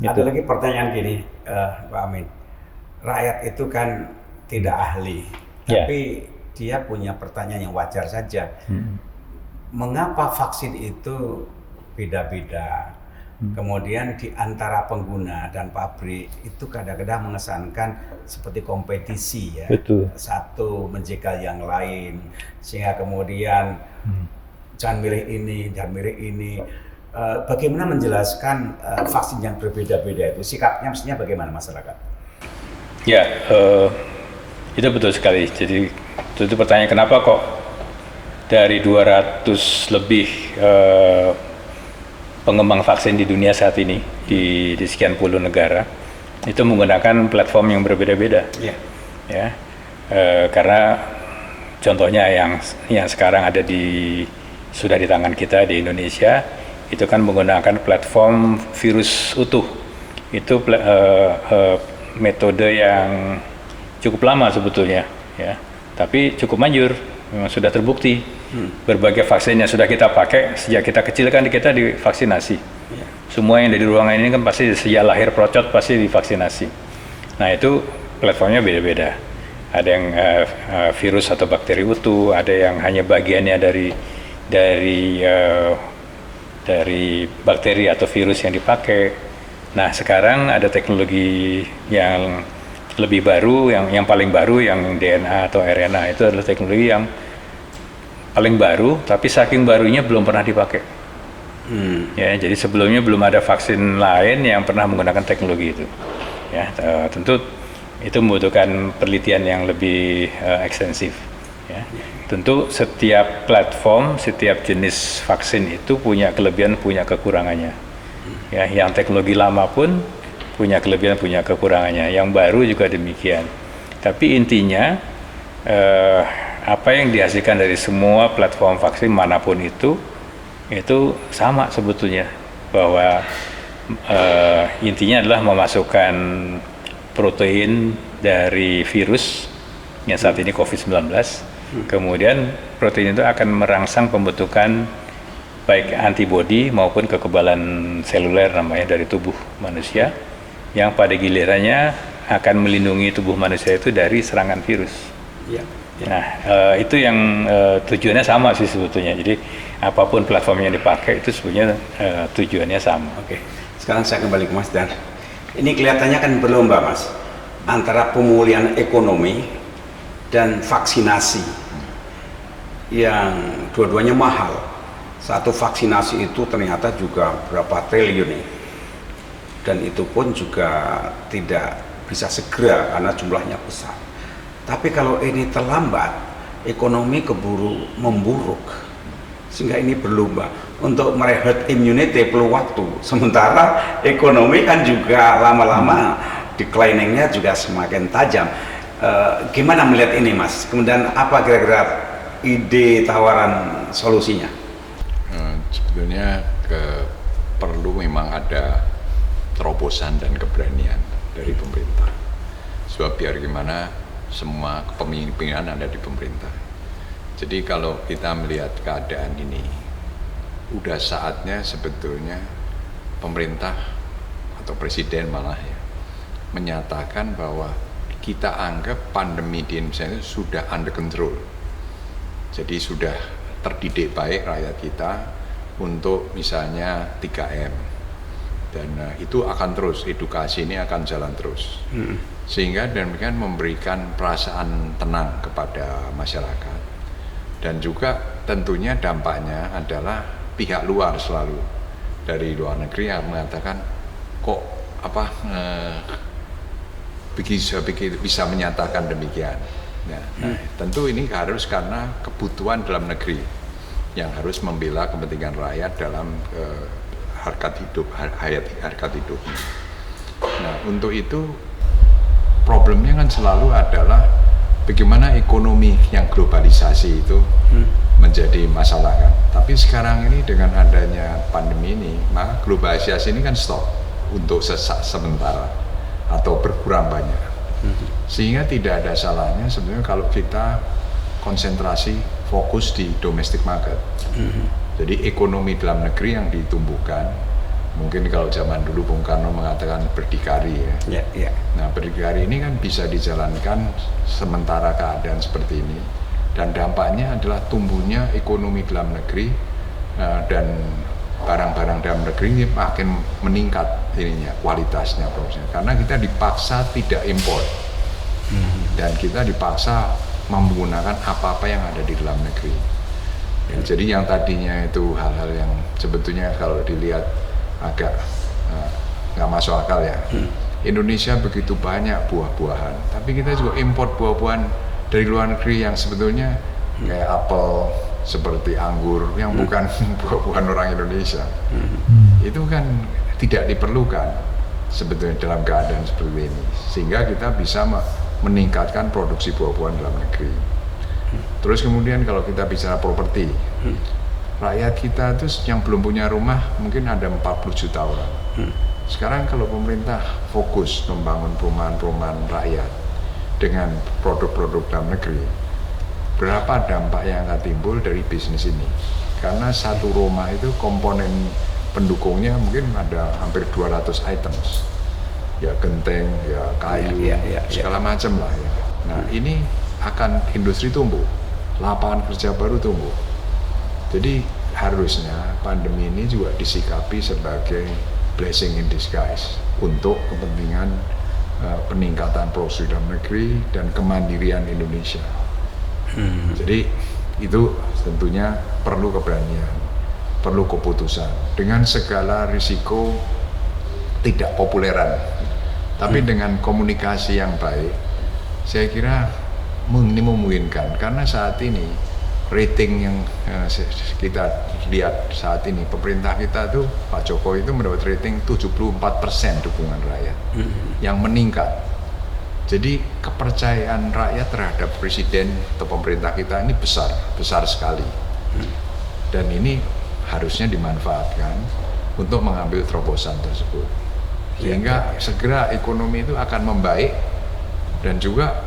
Ada lagi pertanyaan gini, Pak Amin. Rakyat itu kan tidak ahli, tapi dia punya pertanyaan yang wajar saja. Mengapa vaksin itu beda-beda? Kemudian di antara pengguna dan pabrik itu kadang-kadang mengesankan seperti kompetisi ya. Betul. Satu menjegal yang lain, sehingga kemudian jangan milih ini, jangan milih ini. Bagaimana menjelaskan vaksin yang berbeda-beda itu? Sikapnya mestinya bagaimana masyarakat? Ya, itu betul sekali. Jadi itu pertanyaan kenapa kok dari 200 lebih pengembang vaksin di dunia saat ini di sekian puluh negara itu menggunakan platform yang berbeda-beda. Ya, karena contohnya yang sekarang ada sudah di tangan kita di Indonesia itu kan menggunakan platform virus utuh. Itu metode yang cukup lama sebetulnya, ya, tapi cukup manjur, memang sudah terbukti. Berbagai vaksin yang sudah kita pakai sejak kita kecil kan kita divaksinasi. Semua yang dari ruangan ini kan pasti sejak lahir procot pasti divaksinasi. Nah itu platformnya beda-beda. Ada yang virus atau bakteri utuh, ada yang hanya bagiannya dari bakteri atau virus yang dipakai. Nah sekarang ada teknologi yang lebih baru, yang paling baru, yang DNA atau RNA itu adalah teknologi yang paling baru, tapi saking barunya belum pernah dipakai. Ya, jadi sebelumnya belum ada vaksin lain yang pernah menggunakan teknologi itu. Ya, tentu itu membutuhkan penelitian yang lebih ekstensif. Ya. Tentu setiap platform, setiap jenis vaksin itu punya kelebihan, punya kekurangannya. Ya, yang teknologi lama pun punya kelebihan, punya kekurangannya. Yang baru juga demikian. Tapi intinya apa yang dihasilkan dari semua platform vaksin manapun itu sama sebetulnya, bahwa intinya adalah memasukkan protein dari virus yang saat ini COVID-19, kemudian protein itu akan merangsang pembentukan baik antibodi maupun kekebalan seluler namanya dari tubuh manusia, yang pada gilirannya akan melindungi tubuh manusia itu dari serangan virus. Nah, itu yang tujuannya sama sih sebetulnya. Jadi apapun platform yang dipakai itu sebenarnya tujuannya sama. Oke, sekarang saya kembali ke Mas Dan. Ini kelihatannya kan berlomba Mas, antara pemulihan ekonomi dan vaksinasi yang dua-duanya mahal. Satu vaksinasi itu ternyata juga berapa triliun nih. Dan itu pun juga tidak bisa segera karena jumlahnya besar. Tapi kalau ini terlambat, ekonomi keburu memburuk, sehingga ini berlomba untuk meraih herd immunity perlu waktu. Sementara ekonomi kan juga lama-lama decliningnya juga semakin tajam. Gimana melihat ini Mas? Kemudian apa kira-kira ide tawaran solusinya? Sebetulnya perlu memang ada terobosan dan keberanian dari pemerintah. Sebab biar gimana semua kepemimpinan ada di pemerintah. Jadi kalau kita melihat keadaan ini, udah saatnya sebetulnya pemerintah atau presiden malah ya menyatakan bahwa kita anggap pandemi di Indonesia itu sudah under control. Jadi sudah terdidik baik rakyat kita untuk misalnya 3M. Dan itu akan terus, edukasi ini akan jalan terus. Sehingga demikian memberikan perasaan tenang kepada masyarakat. Dan juga tentunya dampaknya adalah pihak luar selalu dari luar negeri yang mengatakan kok bisa menyatakan demikian. Nah, tentu ini harus karena kebutuhan dalam negeri yang harus membela kepentingan rakyat dalam harkat hidup. Nah, untuk itu problemnya kan selalu adalah bagaimana ekonomi yang globalisasi itu menjadi masalah kan. Tapi sekarang ini dengan adanya pandemi ini, maka globalisasi ini kan stop untuk sementara atau berkurang banyak. Sehingga tidak ada salahnya sebenarnya kalau kita konsentrasi fokus di domestic market. Jadi ekonomi dalam negeri yang ditumbuhkan Mungkin kalau zaman dulu Bung Karno mengatakan berdikari ya. Nah, berdikari ini kan bisa dijalankan sementara keadaan seperti ini, dan dampaknya adalah tumbuhnya ekonomi dalam negeri, dan barang-barang dalam negeri ini makin meningkat ininya, kualitasnya, produksinya, karena kita dipaksa tidak impor dan kita dipaksa menggunakan apa-apa yang ada di dalam negeri. Ya, jadi yang tadinya itu hal-hal yang sebetulnya kalau dilihat agak nggak masuk akal ya. Indonesia begitu banyak buah-buahan, tapi kita juga import buah-buahan dari luar negeri yang sebetulnya kayak apel, seperti anggur yang bukan buah-buahan orang Indonesia. Itu kan tidak diperlukan sebetulnya dalam keadaan seperti ini, sehingga kita bisa meningkatkan produksi buah-buahan dalam negeri. Terus kemudian kalau kita bicara properti, rakyat kita itu yang belum punya rumah mungkin ada 40 juta orang. Sekarang kalau pemerintah fokus membangun perumahan-perumahan rakyat dengan produk-produk dalam negeri, berapa dampak yang akan timbul dari bisnis ini? Karena satu rumah itu komponen pendukungnya mungkin ada hampir 200 items, ya genteng, ya kayu, segala macam lah ya. Nah ini akan industri tumbuh, lapangan kerja baru tumbuh. Jadi harusnya pandemi ini juga disikapi sebagai blessing in disguise untuk kepentingan peningkatan produksi dalam negeri dan kemandirian Indonesia. Jadi itu tentunya perlu keberanian, perlu keputusan dengan segala risiko tidak populeran, tapi dengan komunikasi yang baik, saya kira ini memungkinkan. Karena saat ini rating yang kita lihat saat ini, pemerintah kita tuh Pak Jokowi itu mendapat rating 74% dukungan rakyat yang meningkat. Jadi kepercayaan rakyat terhadap presiden atau pemerintah kita ini besar sekali, dan ini harusnya dimanfaatkan untuk mengambil terobosan tersebut, sehingga segera ekonomi itu akan membaik, dan juga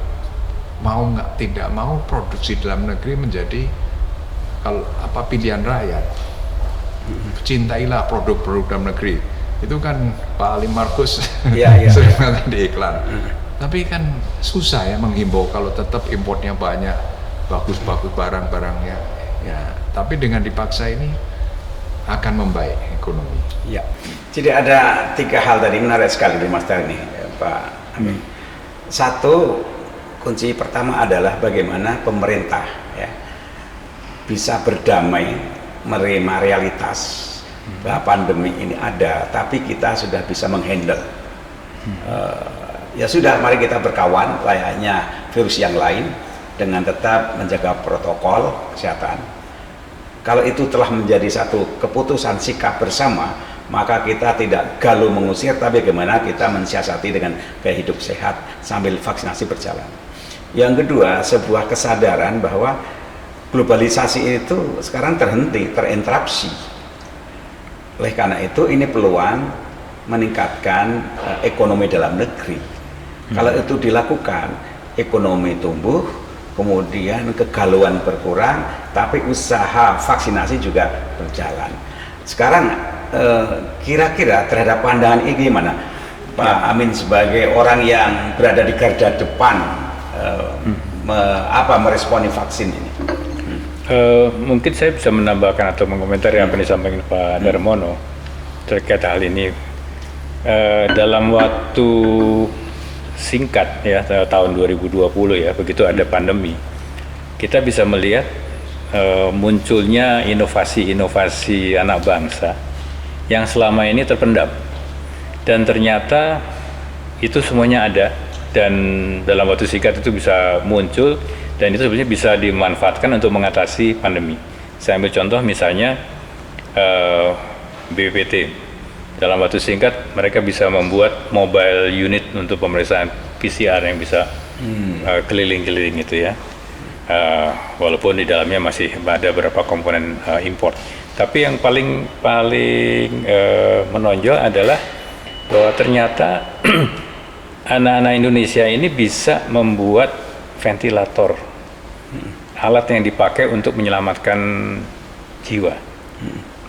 mau nggak tidak mau produksi dalam negeri menjadi pilihan rakyat. Cintailah produk-produk dalam negeri, itu kan Pak Ali Markus sering mengatakan di iklan. Tapi kan susah ya menghimbau kalau tetap importnya banyak, bagus-bagus barang-barangnya. Ya, tapi dengan dipaksa ini akan membaik ekonomi. Ya, jadi ada 3 hal tadi menarik sekali di Mas ini, Pak Amin. Satu, kunci pertama adalah bagaimana pemerintah ya bisa berdamai menerima realitas bahwa pandemi ini ada, tapi kita sudah bisa menghandle. Ya sudah, mari kita berkawan layaknya virus yang lain dengan tetap menjaga protokol kesehatan. Kalau itu telah menjadi satu keputusan sikap bersama, maka kita tidak galuh mengusir, tapi bagaimana kita mensiasati dengan gaya hidup sehat sambil vaksinasi berjalan. Yang kedua, sebuah kesadaran bahwa globalisasi itu sekarang terinterupsi. Oleh karena itu ini peluang meningkatkan ekonomi dalam negeri. Kalau itu dilakukan, ekonomi tumbuh, kemudian kegalauan berkurang, tapi usaha vaksinasi juga berjalan. Sekarang kira-kira terhadap pandangan ini gimana, Pak Amin sebagai orang yang berada di garda depan, meresponi vaksin ini? Mungkin saya bisa menambahkan atau mengomentari apa yang disampaikan Pak Darmono terkait hal ini. Dalam waktu singkat ya, tahun 2020 ya, begitu ada pandemi, kita bisa melihat munculnya inovasi-inovasi anak bangsa yang selama ini terpendam, dan ternyata itu semuanya ada, dan dalam waktu singkat itu bisa muncul, dan itu sebenarnya bisa dimanfaatkan untuk mengatasi pandemi. Saya ambil contoh misalnya BPPT. Dalam waktu singkat mereka bisa membuat mobile unit untuk pemeriksaan PCR yang bisa keliling-keliling itu ya. Walaupun di dalamnya masih ada beberapa komponen import. Tapi yang paling menonjol adalah bahwa ternyata anak-anak Indonesia ini bisa membuat ventilator, alat yang dipakai untuk menyelamatkan jiwa.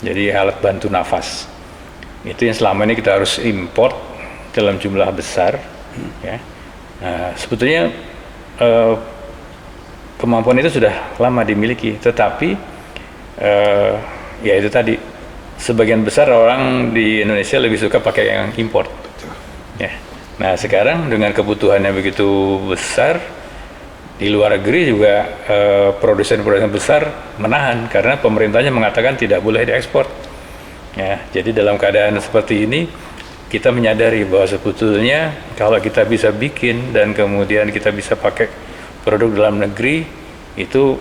Jadi alat bantu nafas. Itu yang selama ini kita harus import dalam jumlah besar. Ya. Nah, sebetulnya kemampuan itu sudah lama dimiliki, tetapi ya itu tadi, sebagian besar orang di Indonesia lebih suka pakai yang import. Ya. Nah sekarang dengan kebutuhan yang begitu besar, di luar negeri juga produsen-produsen besar menahan karena pemerintahnya mengatakan tidak boleh diekspor. Ya, jadi dalam keadaan seperti ini kita menyadari bahwa sebetulnya kalau kita bisa bikin dan kemudian kita bisa pakai produk dalam negeri, itu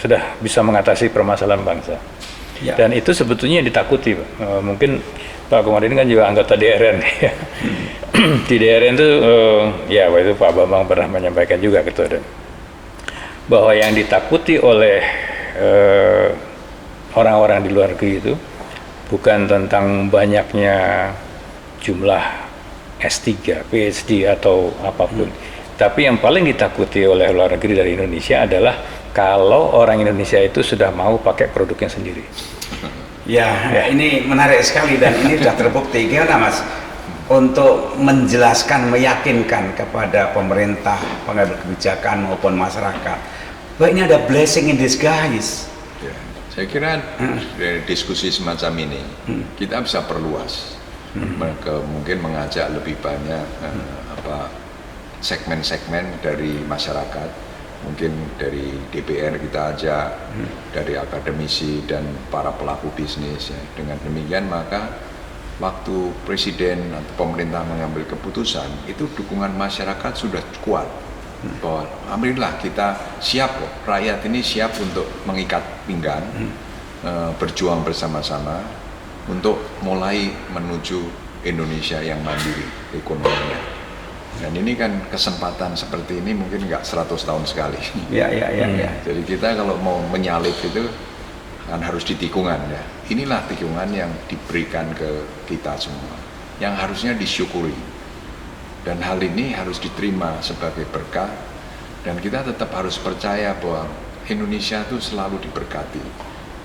sudah bisa mengatasi permasalahan bangsa. Ya. Dan itu sebetulnya yang ditakuti, Pak. Mungkin Pak Komarudin kan juga anggota DRN. Ya. Di DRN itu, ya waktu itu Pak Bambang pernah menyampaikan juga gitu, bahwa yang ditakuti oleh orang-orang di luar negeri itu bukan tentang banyaknya jumlah S3, PhD atau apapun. Tapi yang paling ditakuti oleh luar negeri dari Indonesia adalah kalau orang Indonesia itu sudah mau pakai produknya sendiri. Ya, ini menarik sekali dan ini sudah terbukti. Gimana Mas? Untuk menjelaskan, meyakinkan kepada pemerintah, pengambil kebijakan maupun masyarakat bahwa ini ada blessing in disguise. Ya, saya kira dari diskusi semacam ini kita bisa perluas, mungkin mengajak lebih banyak segmen-segmen dari masyarakat, mungkin dari DPR kita ajak, dari akademisi dan para pelaku bisnis. Ya. Dengan demikian maka waktu presiden atau pemerintah mengambil keputusan itu dukungan masyarakat sudah kuat. Bahwa alhamdulillah kita siap kok, rakyat ini siap untuk mengikat pinggang, berjuang bersama-sama untuk mulai menuju Indonesia yang mandiri ekonominya. Dan ini kan kesempatan seperti ini mungkin nggak 100 tahun sekali. Ya. Jadi kita kalau mau menyalip itu kan harus di tikungan ya. Inilah tikungan yang diberikan ke kita semua, yang harusnya disyukuri. Dan hal ini harus diterima sebagai berkah, dan kita tetap harus percaya bahwa Indonesia itu selalu diberkati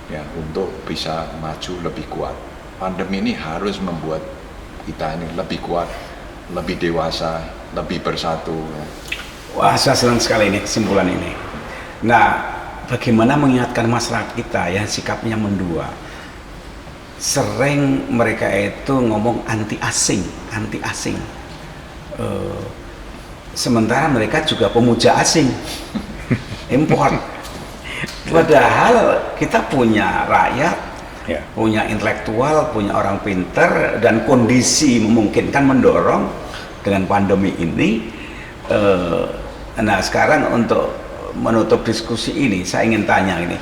ya, untuk bisa maju lebih kuat. Pandemi ini harus membuat kita ini lebih kuat, lebih dewasa, lebih bersatu. Ya. Wah, saya senang sekali ini kesimpulan ini. Nah, bagaimana mengingatkan masyarakat kita yang sikapnya mendua? Sering mereka itu ngomong anti asing. Sementara mereka juga pemuja asing, impor. Padahal kita punya rakyat, punya intelektual, punya orang pinter, dan kondisi memungkinkan mendorong dengan pandemi ini. Nah sekarang untuk menutup diskusi ini, saya ingin tanya ini,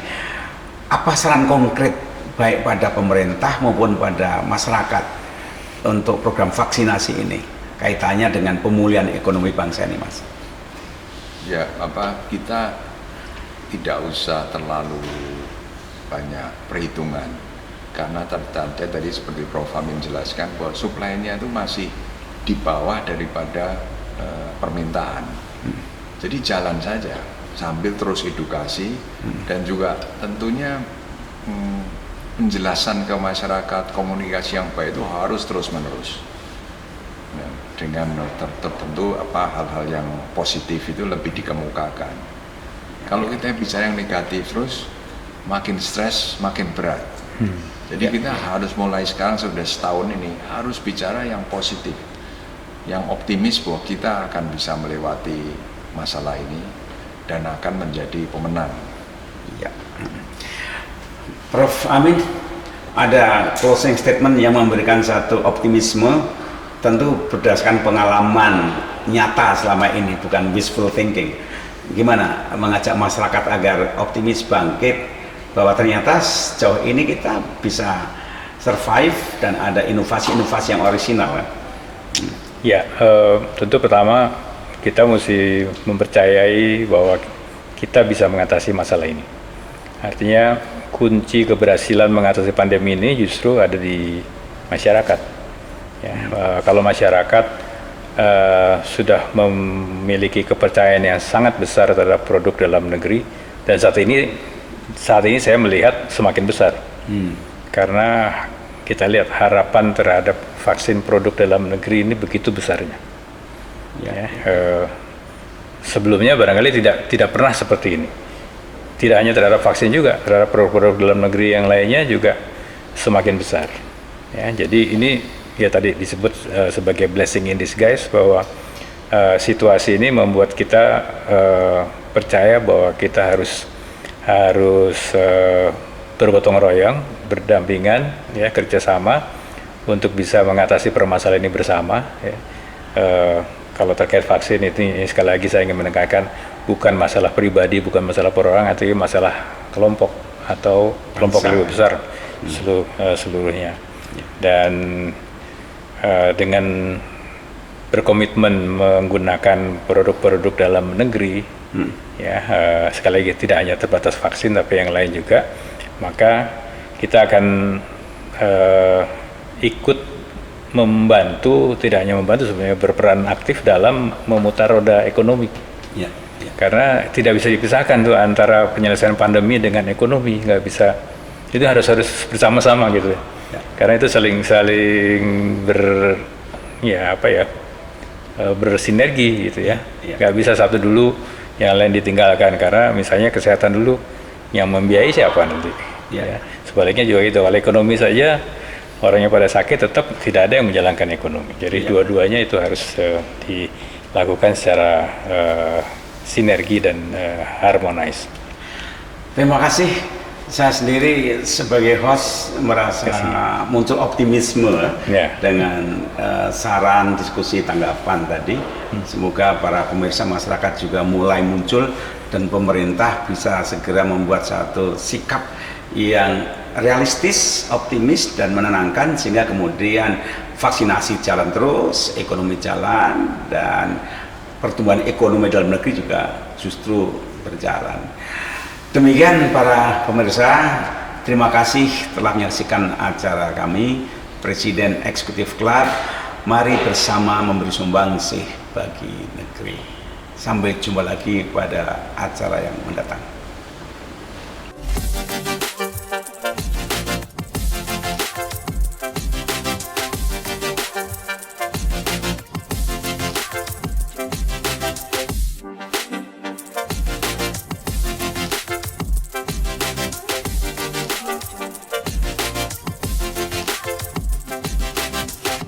apa saran konkret baik pada pemerintah maupun pada masyarakat untuk program vaksinasi ini? Kaitannya dengan pemulihan ekonomi bangsa ini, Mas. Ya, kita tidak usah terlalu banyak perhitungan karena tadi seperti Prof. Amin jelaskan bahwa supply-nya itu masih di bawah daripada permintaan. Jadi jalan saja sambil terus edukasi dan juga tentunya penjelasan ke masyarakat, komunikasi yang baik itu harus terus-menerus. Dengan tertentu hal-hal yang positif itu lebih dikemukakan. Kalau kita bicara yang negatif terus, makin stres, makin berat. Jadi kita harus mulai sekarang, sudah setahun ini, harus bicara yang positif, yang optimis bahwa kita akan bisa melewati masalah ini dan akan menjadi pemenang. Ya. Prof. Amin, ada closing statement yang memberikan satu optimisme, tentu berdasarkan pengalaman nyata selama ini, bukan wishful thinking. Gimana mengajak masyarakat agar optimis, bangkit, bahwa ternyata sejauh ini kita bisa survive dan ada inovasi-inovasi yang orisinal. Ya, tentu pertama kita mesti mempercayai bahwa kita bisa mengatasi masalah ini. Artinya kunci keberhasilan mengatasi pandemi ini justru ada di masyarakat. Ya, kalau masyarakat sudah memiliki kepercayaan yang sangat besar terhadap produk dalam negeri, dan saat ini saya melihat semakin besar, karena kita lihat harapan terhadap vaksin produk dalam negeri ini begitu besarnya. Ya, sebelumnya barangkali tidak pernah seperti ini. Tidak hanya terhadap vaksin juga, terhadap produk-produk dalam negeri yang lainnya juga semakin besar. Ya, jadi ini ya tadi disebut sebagai blessing in disguise, bahwa situasi ini membuat kita percaya bahwa kita harus bergotong royong, berdampingan, ya, kerjasama untuk bisa mengatasi permasalahan ini bersama. Ya. Kalau terkait vaksin ini sekali lagi saya ingin menekankan bukan masalah pribadi, bukan masalah perorangan, tapi masalah kelompok atau kelompok lebih besar seluruhnya. Dan dengan berkomitmen menggunakan produk-produk dalam negeri, ya, sekali lagi tidak hanya terbatas vaksin tapi yang lain juga, maka kita akan ikut membantu, tidak hanya membantu, sebenarnya berperan aktif dalam memutar roda ekonomi. Ya, ya. Karena tidak bisa dipisahkan tuh antara penyelesaian pandemi dengan ekonomi, nggak bisa. Itu harus bersama-sama gitu. Ya. Karena itu saling bersinergi gitu ya. Nggak bisa satu dulu, yang lain ditinggalkan, karena misalnya kesehatan dulu, yang membiayai siapa nanti? Ya. Sebaliknya juga itu, kalau ekonomi saja orangnya pada sakit, tetap tidak ada yang menjalankan ekonomi. Jadi dua-duanya itu harus dilakukan secara sinergi dan harmonis. Terima kasih. Saya sendiri sebagai host merasa muncul optimisme dengan saran, diskusi, tanggapan tadi. Semoga para pemirsa masyarakat juga mulai muncul dan pemerintah bisa segera membuat satu sikap yang realistis, optimis, dan menenangkan, sehingga kemudian vaksinasi jalan terus, ekonomi jalan, dan pertumbuhan ekonomi dalam negeri juga justru berjalan. Demikian para pemirsa, terima kasih telah menyaksikan acara kami, Presiden Eksekutif Club. Mari bersama memberi sumbangsih bagi negeri. Sampai jumpa lagi pada acara yang mendatang.